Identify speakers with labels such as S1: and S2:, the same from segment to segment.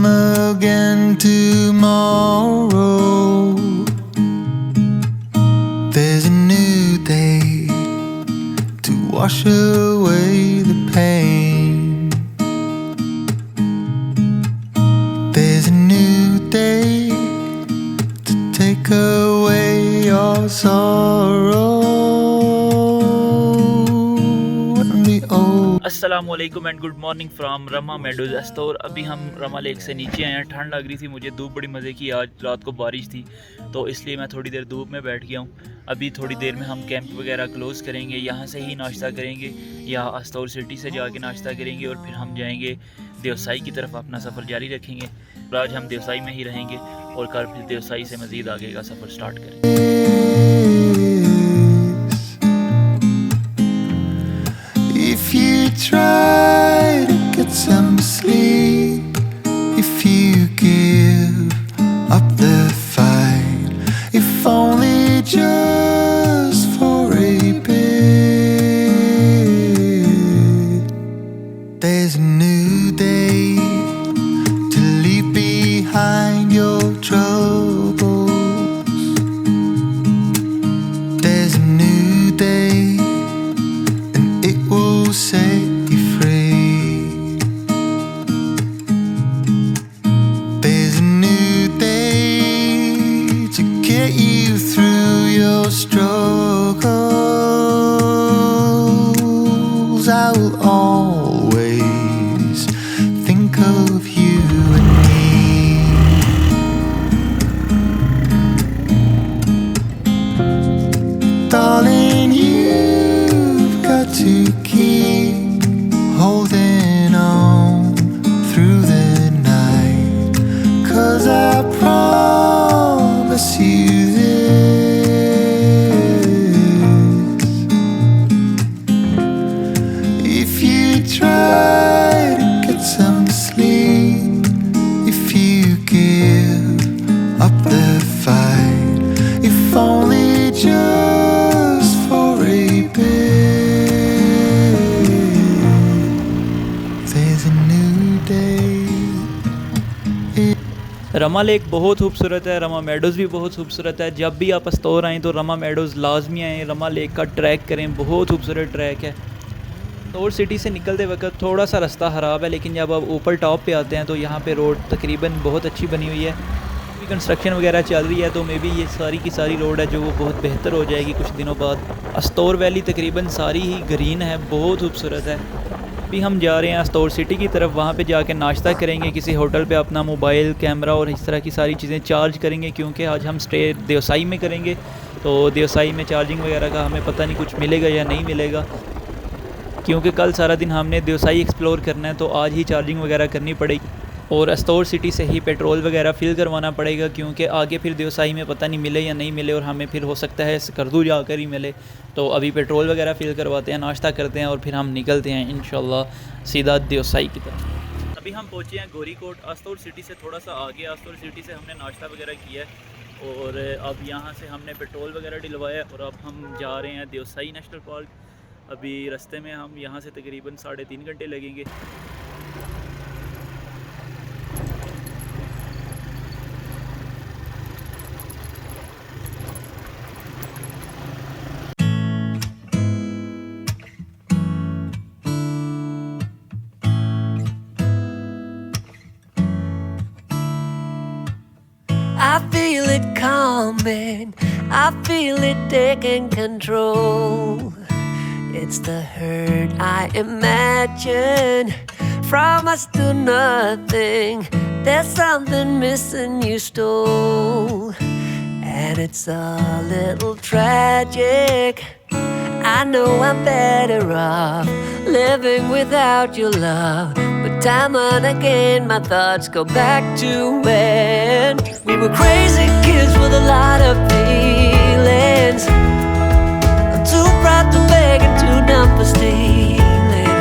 S1: come again tomorrow. There's a new day to wash away the pain. There's a new day to take away your sorrow.
S2: अस्सलामुअलैकुम and good morning from Rama meadows store. अभी हम Rama lake से नीचे आए हैं। ठंड लग रही थी मुझे, धूप बड़ी मज़े की। आज रात को बारिश थी तो इसलिए मैं थोड़ी देर धूप में बैठ गया हूँ। अभी थोड़ी देर में हम कैंप वगैरह क्लोज़ करेंगे, यहाँ से ही नाश्ता करेंगे या अस्तौर सिटी से जाके नाश्ता करेंगे और फिर हम जाएंगे देवसाई की तरफ, अपना सफ़र जारी रखेंगे। और आज हम देवसाई में ही रहेंगे और कल फिर देवसाई से मज़ीद आगे का सफ़र स्टार्ट करेंगे।
S1: If you try to get some sleep, if you give up the fight, if only just for a bit, there's a new day to leave behind your troubles. There's a new day set you free. There's a new day to get you through your struggles. I will always think of you and me. Darling, you've got to keep holding on through the night, 'cause I promise you this: if you try to get some sleep, if you give up the fight, if only just for a bit,
S2: Rama lake बहुत खूबसूरत है, Rama meadows भी बहुत खूबसूरत है। जब भी आप अस्तौर आएँ तो रमा मेडोज़ लाजमी आएँ, रमा लेक का ट्रैक करें, बहुत खूबसूरत ट्रैक है। अस्तौर सिटी से निकलते वक्त थोड़ा सा रास्ता ख़राब है, लेकिन जब आप ऊपर टॉप पे आते हैं तो यहाँ पे रोड तकरीबन बहुत अच्छी बनी हुई है। अभी कंस्ट्रक्शन वगैरह चल रही है तो मे बी ये सारी की सारी रोड है जो वो बहुत बेहतर हो जाएगी कुछ दिनों बाद। अस्तौर वैली तकरीबन सारी ही ग्रीन है, बहुत खूबसूरत है। अभी हम जा रहे हैं अस्तौर सिटी की तरफ, वहाँ पे जाके नाश्ता करेंगे किसी होटल पे, अपना मोबाइल कैमरा और इस तरह की सारी चीज़ें चार्ज करेंगे, क्योंकि आज हम स्टे देवसाई में करेंगे। तो देवसाई में चार्जिंग वगैरह का हमें पता नहीं कुछ मिलेगा या नहीं मिलेगा, क्योंकि कल सारा दिन हमने देवसाई एक्सप्लोर करना है तो आज ही चार्जिंग वगैरह करनी पड़ेगी। और अस्तौर सिटी से ही पेट्रोल वगैरह फ़िल करवाना पड़ेगा, क्योंकि आगे फिर देवसाई में पता नहीं मिले या नहीं मिले और हमें फिर हो सकता है स्कर्दू जाकर ही मिले। तो अभी पेट्रोल वगैरह फ़िल करवाते हैं, नाश्ता करते हैं और फिर हम निकलते हैं इंशाल्लाह सीधा देवसाई की तरफ। अभी हम पहुँचे हैं गोरीकोट, अस्तौर सिटी से थोड़ा सा आगे। अस्तौर सिटी से हमने नाश्ता वगैरह किया है और अब यहाँ से हमने पेट्रोल वगैरह डलवाया और अब हम जा रहे हैं देवसाई नेशनल पार्क। अभी रास्ते में हम यहाँ से तकरीबन 3.5 घंटे लगेंगे।
S3: I feel it coming, I feel it taking control. It's the hurt I imagine from us to nothing. There's something missing you stole, and it's a little tragic. I know I'm better off living without your love, but time and again my thoughts go back to when we were crazy kids with a lot of feelings. I'm too proud to beg and too numb for stealing.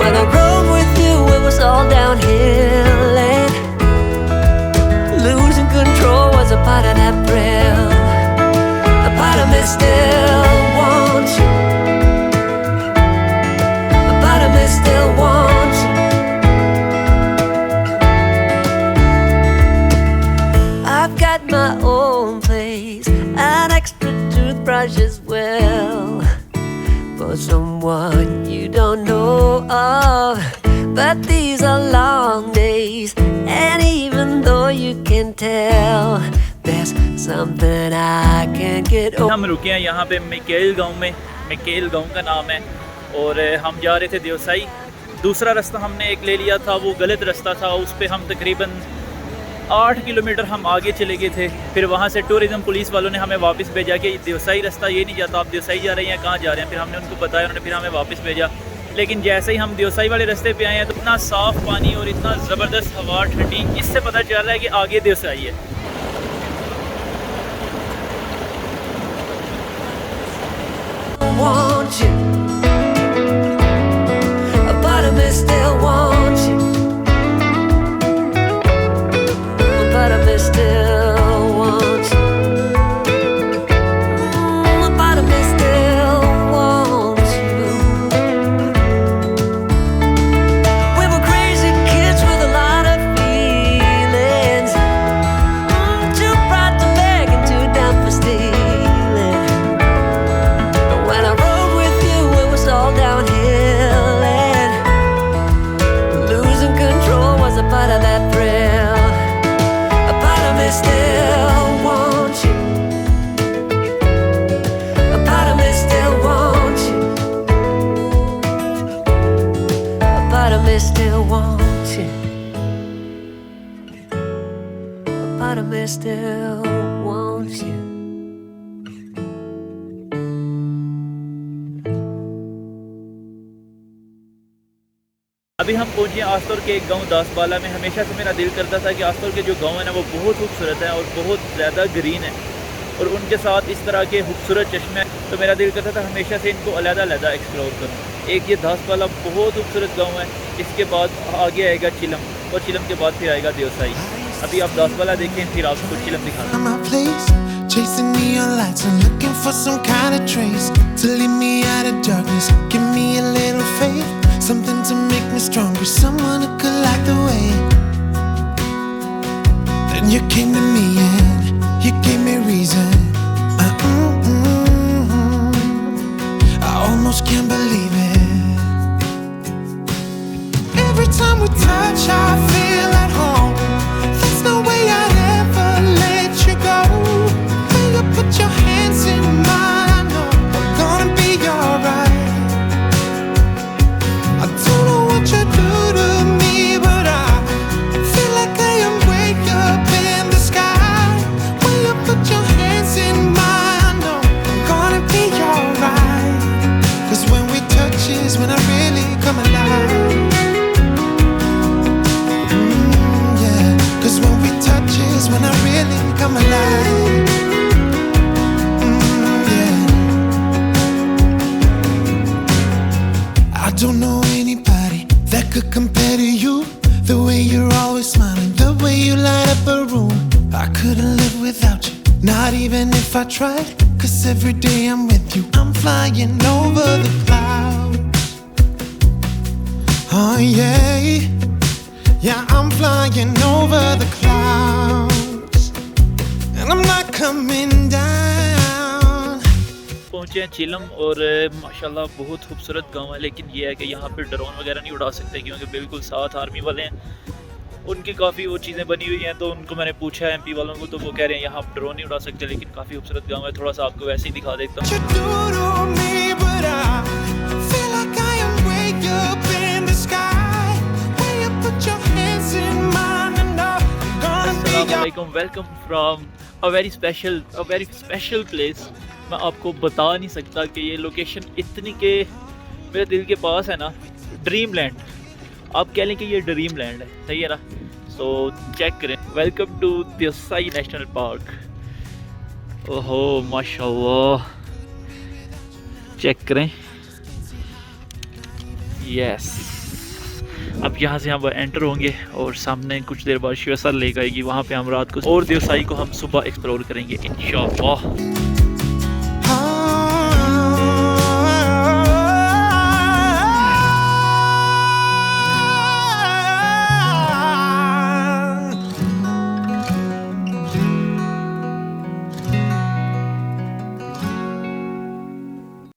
S3: When I rode with you it was all downhill, and losing control was a part of that thrill. A part of me still wants you. A part of me still wants you. as well for someone you don't know of. But these are long days, and even though you can tell, there's something I can't get over.
S2: हम रुके हैं यहाँ पे Mikel गांव में, Mikel गांव का नाम है, और हम जा रहे थे देवसाई। दूसरा रास्ता हमने एक ले लिया था, वो गलत रास्ता था, उस पर हम तकरीबन 8 किलोमीटर हम आगे चले गए थे। फिर वहाँ से टूरिज़म पुलिस वालों ने हमें वापस भेजा कि देवसाई रास्ता ये नहीं जाता, आप देवसाई जा रहे हैं, कहाँ जा रहे हैं। फिर हमने उनको बताया, उन्होंने फिर हमें वापस भेजा। लेकिन जैसे ही हम देवसाई वाले रास्ते पे आए हैं तो इतना साफ़ पानी और इतना ज़बरदस्त हवा ठंडी, इससे पता चल रहा है कि आगे देवसाई है।
S3: Want you, a part of me still wants you, a part of me still wants you, a part of me still wants you. We were crazy kids with a lot of feelings, too bright to beg and too dumb for stealing. When I rode with you, it was all downhill, and losing control was a part of that thrill. A part of me still wants you, a part of me still wants you, a part of me still wants you, a part of me still wants you.
S2: अभी हम पहुंचे आस्तोर के एक गांव दासबाला में। हमेशा से मेरा दिल करता था कि आस्तोर के जो गांव है ना वो बहुत खूबसूरत है और बहुत ज़्यादा ग्रीन है, और उनके साथ इस तरह के खूबसूरत चश्मे, तो मेरा दिल करता था हमेशा से इनको अलग-अलग एक्सप्लोर करूँ। एक ये दासबाला बहुत खूबसूरत गांव है, इसके बाद आगे आएगा चिलम, और चिलम के बाद फिर आएगा देवसाई। अभी आप दासबाला देखें, फिर आपको चिलम दिखाते हैं।
S1: Chasing neon lights and looking for some kind of trace to lead me out of darkness. Give me a little faith, something to make me stronger, someone who could light the way. Then you came to me and you gave me reason. I almost can't believe it. Every time we touch, I feel at home. There's no way I'd ever let you go. Put your hands in mine, I know I'm gonna be alright. I don't know what you do to me, but I feel like I am way up in the sky. When you put your hands in mine, I know I'm gonna be alright. 'Cause when we touch is when I really come alive. Yeah, 'cause when we touch is when I really come alive. I don't know anybody that could compare to you. The way you're always smiling, the way you light up a room. I couldn't live without you, not even if I tried. 'Cause every day I'm with you, I'm flying over the clouds. Oh yeah, yeah, I'm flying over the clouds, and I'm not coming down.
S2: पहुँचे हैं चिलम, और माशाल्लाह बहुत खूबसूरत गांव है। लेकिन ये है कि यहाँ पे ड्रोन वगैरह नहीं उड़ा सकते, क्योंकि बिल्कुल साथ आर्मी वाले हैं, उनकी काफ़ी वो चीज़ें बनी हुई हैं। तो उनको मैंने पूछा है एमपी वालों को, तो वो कह रहे हैं यहाँ आप ड्रोन नहीं उड़ा सकते। लेकिन काफ़ी खूबसूरत गांव है, थोड़ा सा आपको वैसे ही दिखा देता हूँ। Welcome from a very special place. मैं आपको बता नहीं सकता कि ये लोकेशन इतनी के मेरे दिल के पास है ना, ड्रीम लैंड। आप कह लें कि ये ड्रीम लैंड है, सही है ना। सो चेक करें। Welcome to Deosai National Park. ओहो माशाल्लाह, चेक करें। यस, अब यहाँ से हम एंटर होंगे और सामने कुछ देर बाद शिवसर लेक आएगी, वहाँ पे हम रात को, और देओसाई को हम सुबह एक्सप्लोर करेंगे इंशाअल्लाह।